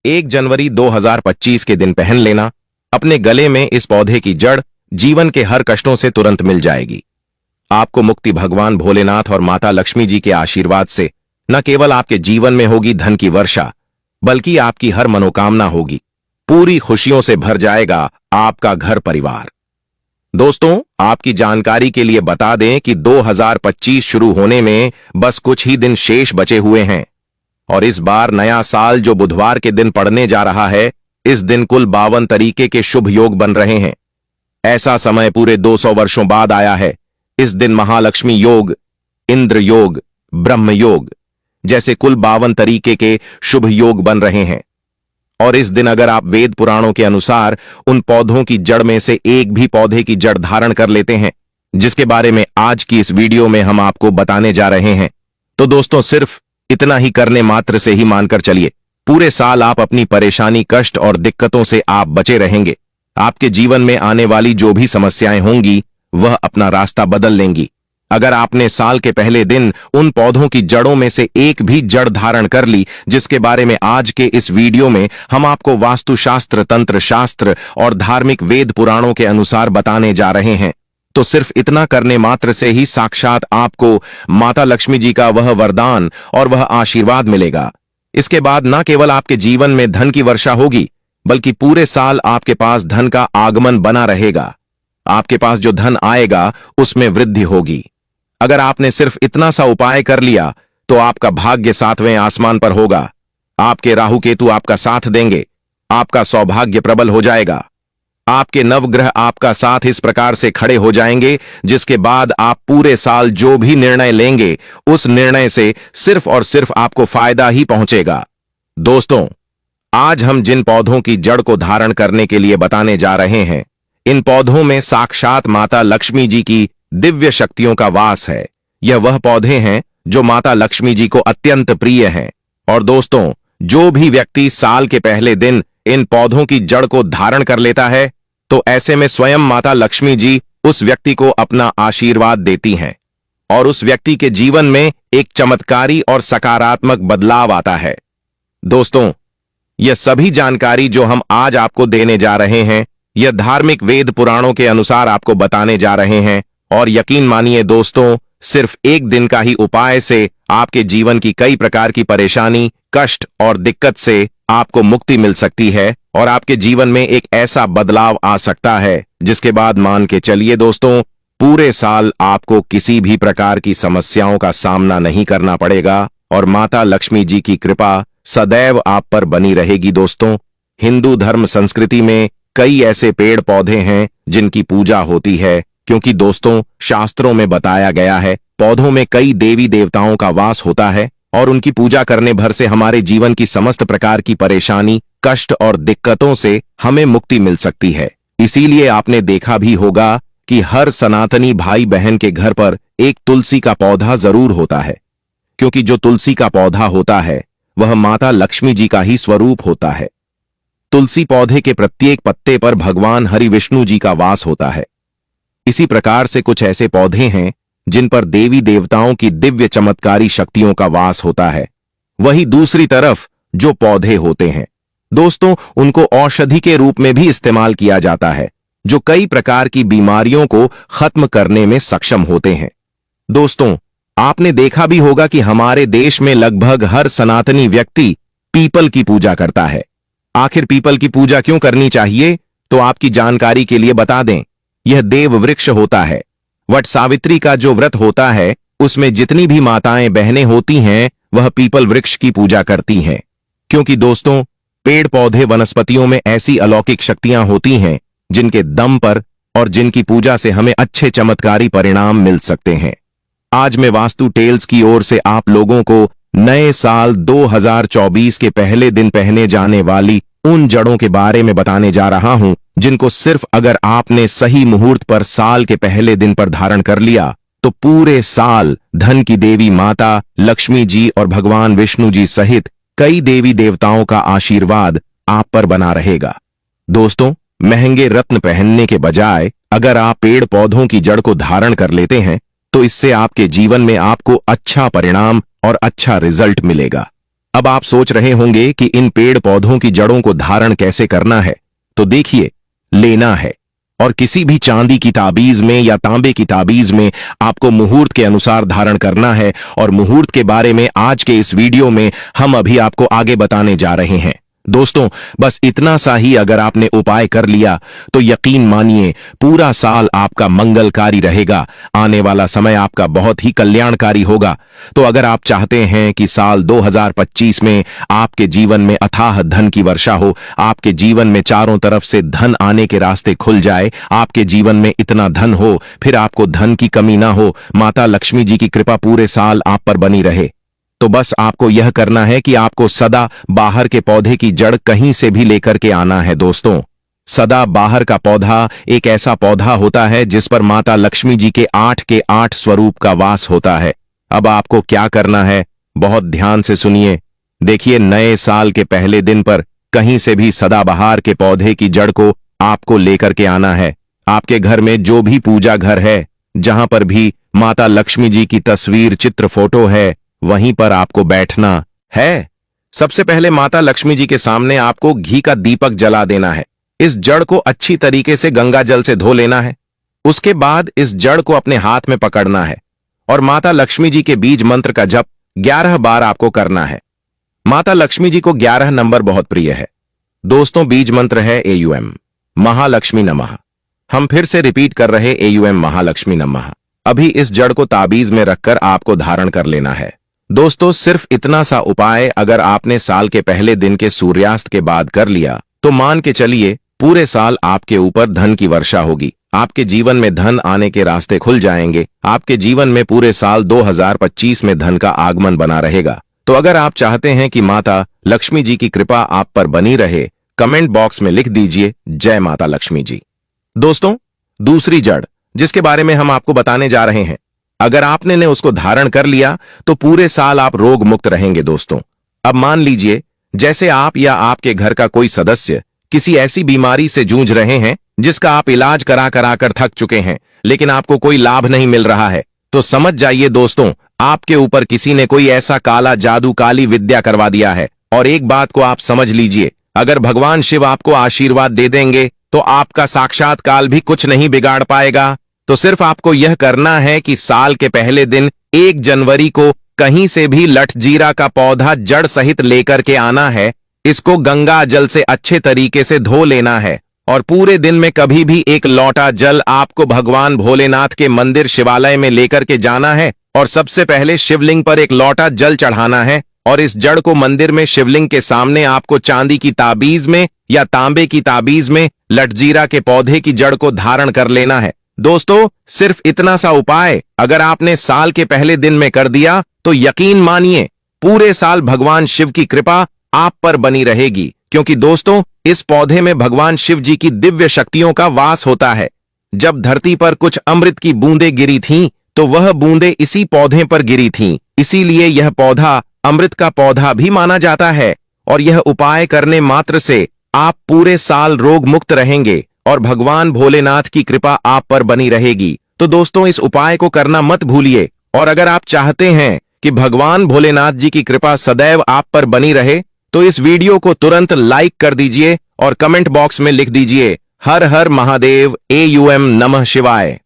1 जनवरी 2025 के दिन पहन लेना। अपने गले में इस पौधे की जड़ जीवन के हर कष्टों से तुरंत मिल जाएगी। आपको मुक्ति भगवान भोलेनाथ और माता लक्ष्मी जी के आशीर्वाद से न केवल आपके जीवन में होगी धन की वर्षा, बल्कि आपकी हर मनोकामना होगी। पूरी खुशियों से भर जाएगा आपका घर परिवार। दोस्तों, आपकी जानकारी के लिए बता दें कि 2025 शुरू होने में बस कुछ ही दिन शेष बचे हुए हैं और इस बार नया साल जो बुधवार के दिन पड़ने जा रहा है, इस दिन कुल 52 तरीके के शुभ योग बन रहे हैं। ऐसा समय पूरे 200 वर्षों बाद आया है। इस दिन महालक्ष्मी योग, इंद्र योग, ब्रह्म योग जैसे कुल 52 तरीके के शुभ योग बन रहे हैं। और इस दिन अगर आप वेद पुराणों के अनुसार उन पौधों की जड़ में से एक भी पौधे की जड़ धारण कर लेते हैं, जिसके बारे में आज की इस वीडियो में हम आपको बताने जा रहे हैं, तो दोस्तों सिर्फ इतना ही करने मात्र से ही मानकर चलिए, पूरे साल आप अपनी परेशानी, कष्ट और दिक्कतों से आप बचे रहेंगे। आपके जीवन में आने वाली जो भी समस्याएं होंगी वह अपना रास्ता बदल लेंगी। अगर आपने साल के पहले दिन उन पौधों की जड़ों में से एक भी जड़ धारण कर ली, जिसके बारे में आज के इस वीडियो में हम आपको वास्तुशास्त्र, तंत्र शास्त्र और धार्मिक वेद पुराणों के अनुसार बताने जा रहे हैं, तो सिर्फ इतना करने मात्र से ही साक्षात आपको माता लक्ष्मी जी का वह वरदान और वह आशीर्वाद मिलेगा। इसके बाद न केवल आपके जीवन में धन की वर्षा होगी, बल्कि पूरे साल आपके पास धन का आगमन बना रहेगा। आपके पास जो धन आएगा उसमें वृद्धि होगी। अगर आपने सिर्फ इतना सा उपाय कर लिया तो आपका भाग्य 7वें आसमान पर होगा। आपके राहु केतु आपका साथ देंगे, आपका सौभाग्य प्रबल हो जाएगा। आपके नवग्रह आपका साथ इस प्रकार से खड़े हो जाएंगे, जिसके बाद आप पूरे साल जो भी निर्णय लेंगे उस निर्णय से सिर्फ और सिर्फ आपको फायदा ही पहुंचेगा। दोस्तों, आज हम जिन पौधों की जड़ को धारण करने के लिए बताने जा रहे हैं, इन पौधों में साक्षात माता लक्ष्मी जी की दिव्य शक्तियों का वास है। यह वह पौधे हैं जो माता लक्ष्मी जी को अत्यंत प्रिय हैं। और दोस्तों, जो भी व्यक्ति साल के पहले दिन इन पौधों की जड़ को धारण कर लेता है, तो ऐसे में स्वयं माता लक्ष्मी जी उस व्यक्ति को अपना आशीर्वाद देती हैं और उस व्यक्ति के जीवन में एक चमत्कारी और सकारात्मक बदलाव आता है। दोस्तों, यह सभी जानकारी जो हम आज आपको देने जा रहे हैं, यह धार्मिक वेद पुराणों के अनुसार आपको बताने जा रहे हैं। और यकीन मानिए दोस्तों, सिर्फ एक दिन का ही उपाय से आपके जीवन की कई प्रकार की परेशानी, कष्ट और दिक्कत से आपको मुक्ति मिल सकती है और आपके जीवन में एक ऐसा बदलाव आ सकता है, जिसके बाद मान के चलिए दोस्तों, पूरे साल आपको किसी भी प्रकार की समस्याओं का सामना नहीं करना पड़ेगा और माता लक्ष्मी जी की कृपा सदैव आप पर बनी रहेगी। दोस्तों, हिंदू धर्म संस्कृति में कई ऐसे पेड़ पौधे हैं जिनकी पूजा होती है, क्योंकि दोस्तों शास्त्रों में बताया गया है, पौधों में कई देवी देवताओं का वास होता है और उनकी पूजा करने भर से हमारे जीवन की समस्त प्रकार की परेशानी, कष्ट और दिक्कतों से हमें मुक्ति मिल सकती है। इसीलिए आपने देखा भी होगा कि हर सनातनी भाई बहन के घर पर एक तुलसी का पौधा जरूर होता है, क्योंकि जो तुलसी का पौधा होता है वह माता लक्ष्मी जी का ही स्वरूप होता है। तुलसी पौधे के प्रत्येक पत्ते पर भगवान हरि विष्णु जी का वास होता है। इसी प्रकार से कुछ ऐसे पौधे हैं जिन पर देवी देवताओं की दिव्य चमत्कारी शक्तियों का वास होता है। वही दूसरी तरफ जो पौधे होते हैं दोस्तों, उनको औषधि के रूप में भी इस्तेमाल किया जाता है, जो कई प्रकार की बीमारियों को खत्म करने में सक्षम होते हैं। दोस्तों, आपने देखा भी होगा कि हमारे देश में लगभग हर सनातनी व्यक्ति पीपल की पूजा करता है। आखिर पीपल की पूजा क्यों करनी चाहिए, तो आपकी जानकारी के लिए बता दें, यह देव वृक्ष होता है। वट सावित्री का जो व्रत होता है, उसमें जितनी भी माताएं बहनें होती हैं वह पीपल वृक्ष की पूजा करती हैं, क्योंकि दोस्तों पेड़ पौधे वनस्पतियों में ऐसी अलौकिक शक्तियां होती हैं जिनके दम पर और जिनकी पूजा से हमें अच्छे चमत्कारी परिणाम मिल सकते हैं। आज मैं वास्तु टेल्स की ओर से आप लोगों को नए साल 2024 के पहले दिन पहने जाने वाली उन जड़ों के बारे में बताने जा रहा हूं, जिनको सिर्फ अगर आपने सही मुहूर्त पर साल के पहले दिन पर धारण कर लिया, तो पूरे साल धन की देवी माता लक्ष्मी जी और भगवान विष्णु जी सहित कई देवी देवताओं का आशीर्वाद आप पर बना रहेगा। दोस्तों, महंगे रत्न पहनने के बजाय अगर आप पेड़ पौधों की जड़ को धारण कर लेते हैं, तो इससे आपके जीवन में आपको अच्छा परिणाम और अच्छा रिजल्ट मिलेगा। अब आप सोच रहे होंगे कि इन पेड़ पौधों की जड़ों को धारण कैसे करना है। तो देखिए, लेना है और किसी भी चांदी की ताबीज में या तांबे की ताबीज में आपको मुहूर्त के अनुसार धारण करना है। और मुहूर्त के बारे में आज के इस वीडियो में हम अभी आपको आगे बताने जा रहे हैं। दोस्तों, बस इतना सा ही अगर आपने उपाय कर लिया तो यकीन मानिए पूरा साल आपका मंगलकारी रहेगा। आने वाला समय आपका बहुत ही कल्याणकारी होगा। तो अगर आप चाहते हैं कि साल 2025 में आपके जीवन में अथाह धन की वर्षा हो, आपके जीवन में चारों तरफ से धन आने के रास्ते खुल जाए, आपके जीवन में इतना धन हो फिर आपको धन की कमी ना हो, माता लक्ष्मी जी की कृपा पूरे साल आप पर बनी रहे, तो बस आपको यह करना है कि आपको सदा बाहर के पौधे की जड़ कहीं से भी लेकर के आना है। दोस्तों, सदा बाहर का पौधा एक ऐसा पौधा होता है जिस पर माता लक्ष्मी जी के 8 स्वरूप का वास होता है। अब आपको क्या करना है, बहुत ध्यान से सुनिए। देखिए, नए साल के पहले दिन पर कहीं से भी सदाबहार के पौधे की जड़ को आपको लेकर के आना है। आपके घर में जो भी पूजा घर है, जहां पर भी माता लक्ष्मी जी की तस्वीर चित्र फोटो है, वहीं पर आपको बैठना है। सबसे पहले माता लक्ष्मी जी के सामने आपको घी का दीपक जला देना है। इस जड़ को अच्छी तरीके से गंगा जल से धो लेना है। उसके बाद इस जड़ को अपने हाथ में पकड़ना है और माता लक्ष्मी जी के बीज मंत्र का जप 11 बार आपको करना है। माता लक्ष्मी जी को 11 नंबर बहुत प्रिय है। दोस्तों, बीज मंत्र है AUM महालक्ष्मी नमः। हम फिर से रिपीट कर रहे AUM महालक्ष्मी नमः। अभी इस जड़ को ताबीज में रखकर आपको धारण कर लेना है। दोस्तों, सिर्फ इतना सा उपाय अगर आपने साल के पहले दिन के सूर्यास्त के बाद कर लिया तो मान के चलिए पूरे साल आपके ऊपर धन की वर्षा होगी। आपके जीवन में धन आने के रास्ते खुल जाएंगे। आपके जीवन में पूरे साल 2025 में धन का आगमन बना रहेगा। तो अगर आप चाहते हैं कि माता लक्ष्मी जी की कृपा आप पर बनी रहे, कमेंट बॉक्स में लिख दीजिए जय माता लक्ष्मी जी। दोस्तों, दूसरी जड़ जिसके बारे में हम आपको बताने जा रहे हैं, अगर आपने ने उसको धारण कर लिया तो पूरे साल आप रोग मुक्त रहेंगे। दोस्तों, अब मान लीजिए जैसे आप या आपके घर का कोई सदस्य किसी ऐसी बीमारी से जूझ रहे हैं जिसका आप इलाज करा कर थक चुके हैं, लेकिन आपको कोई लाभ नहीं मिल रहा है, तो समझ जाइए दोस्तों, आपके ऊपर किसी ने कोई ऐसा काला जादू, काली विद्या करवा दिया है। और एक बात को आप समझ लीजिए, अगर भगवान शिव आपको आशीर्वाद दे देंगे तो आपका साक्षात्कार भी कुछ नहीं बिगाड़ पाएगा। तो सिर्फ आपको यह करना है कि साल के पहले दिन 1 जनवरी को कहीं से भी लठजीरा का पौधा जड़ सहित लेकर के आना है। इसको गंगा जल से अच्छे तरीके से धो लेना है और पूरे दिन में कभी भी 1 लोटा जल आपको भगवान भोलेनाथ के मंदिर शिवालय में लेकर के जाना है और सबसे पहले शिवलिंग पर 1 लोटा जल चढ़ाना है। और इस जड़ को मंदिर में शिवलिंग के सामने आपको चांदी की ताबीज में या तांबे की ताबीज में लठजीरा के पौधे की जड़ को धारण कर लेना है। दोस्तों, सिर्फ इतना सा उपाय अगर आपने साल के पहले दिन में कर दिया तो यकीन मानिए पूरे साल भगवान शिव की कृपा आप पर बनी रहेगी। क्योंकि दोस्तों, इस पौधे में भगवान शिव जी की दिव्य शक्तियों का वास होता है। जब धरती पर कुछ अमृत की बूंदें गिरी थीं, तो वह बूंदें इसी पौधे पर गिरी थीं। इसीलिए यह पौधा अमृत का पौधा भी माना जाता है। और यह उपाय करने मात्र से आप पूरे साल रोग मुक्त रहेंगे और भगवान भोलेनाथ की कृपा आप पर बनी रहेगी। तो दोस्तों, इस उपाय को करना मत भूलिए। और अगर आप चाहते हैं कि भगवान भोलेनाथ जी की कृपा सदैव आप पर बनी रहे, तो इस वीडियो को तुरंत लाइक कर दीजिए और कमेंट बॉक्स में लिख दीजिए हर हर महादेव AUM नमः शिवाय।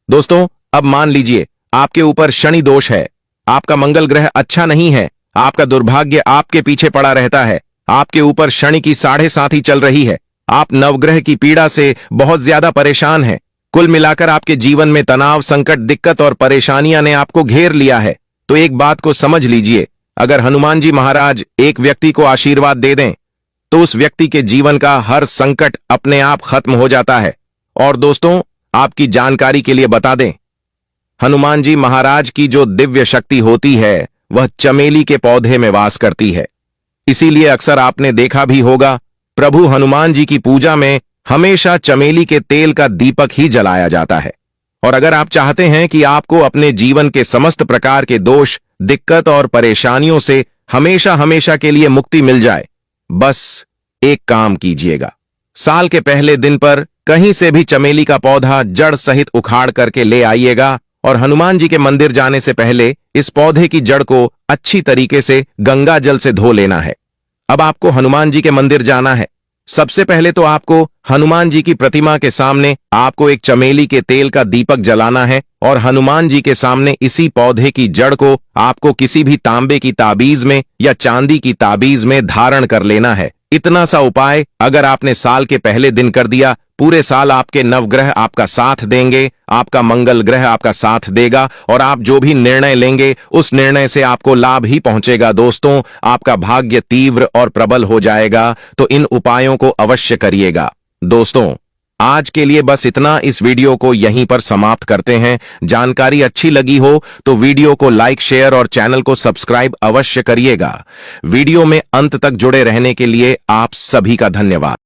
दोस्तों, अब मान लीजिए आपके ऊपर शनि दोष है, आपका मंगल ग्रह अच्छा नहीं है, आपका दुर्भाग्य आपके पीछे पड़ा रहता है, आपके ऊपर शनि की 7.5 चल रही है, आप नवग्रह की पीड़ा से बहुत ज्यादा परेशान हैं। कुल मिलाकर आपके जीवन में तनाव, संकट, दिक्कत और परेशानियां ने आपको घेर लिया है। तो एक बात को समझ लीजिए, अगर हनुमान जी महाराज एक व्यक्ति को आशीर्वाद दे दें तो उस व्यक्ति के जीवन का हर संकट अपने आप खत्म हो जाता है। और दोस्तों, आपकी जानकारी के लिए बता दें, हनुमान जी महाराज की जो दिव्य शक्ति होती है वह चमेली के पौधे में वास करती है। इसीलिए अक्सर आपने देखा भी होगा, प्रभु हनुमान जी की पूजा में हमेशा चमेली के तेल का दीपक ही जलाया जाता है। और अगर आप चाहते हैं कि आपको अपने जीवन के समस्त प्रकार के दोष, दिक्कत और परेशानियों से हमेशा हमेशा के लिए मुक्ति मिल जाए, बस एक काम कीजिएगा, साल के पहले दिन पर कहीं से भी चमेली का पौधा जड़ सहित उखाड़ करके ले आइएगा और हनुमान जी के मंदिर जाने से पहले इस पौधे की जड़ को अच्छी तरीके से गंगा जल से धो लेना है। अब आपको हनुमान जी के मंदिर जाना है। सबसे पहले तो आपको हनुमान जी की प्रतिमा के सामने आपको एक चमेली के तेल का दीपक जलाना है और हनुमान जी के सामने इसी पौधे की जड़ को आपको किसी भी तांबे की ताबीज में या चांदी की ताबीज में धारण कर लेना है। इतना सा उपाय अगर आपने साल के पहले दिन कर दिया, पूरे साल आपके नवग्रह आपका साथ देंगे, आपका मंगल ग्रह आपका साथ देगा और आप जो भी निर्णय लेंगे उस निर्णय से आपको लाभ ही पहुंचेगा। दोस्तों, आपका भाग्य तीव्र और प्रबल हो जाएगा, तो इन उपायों को अवश्य करिएगा। दोस्तों, आज के लिए बस इतना। इस वीडियो को यहीं पर समाप्त करते हैं। जानकारी अच्छी लगी हो तो वीडियो को लाइक, शेयर और चैनल को सब्सक्राइब अवश्य करिएगा। वीडियो में अंत तक जुड़े रहने के लिए आप सभी का धन्यवाद।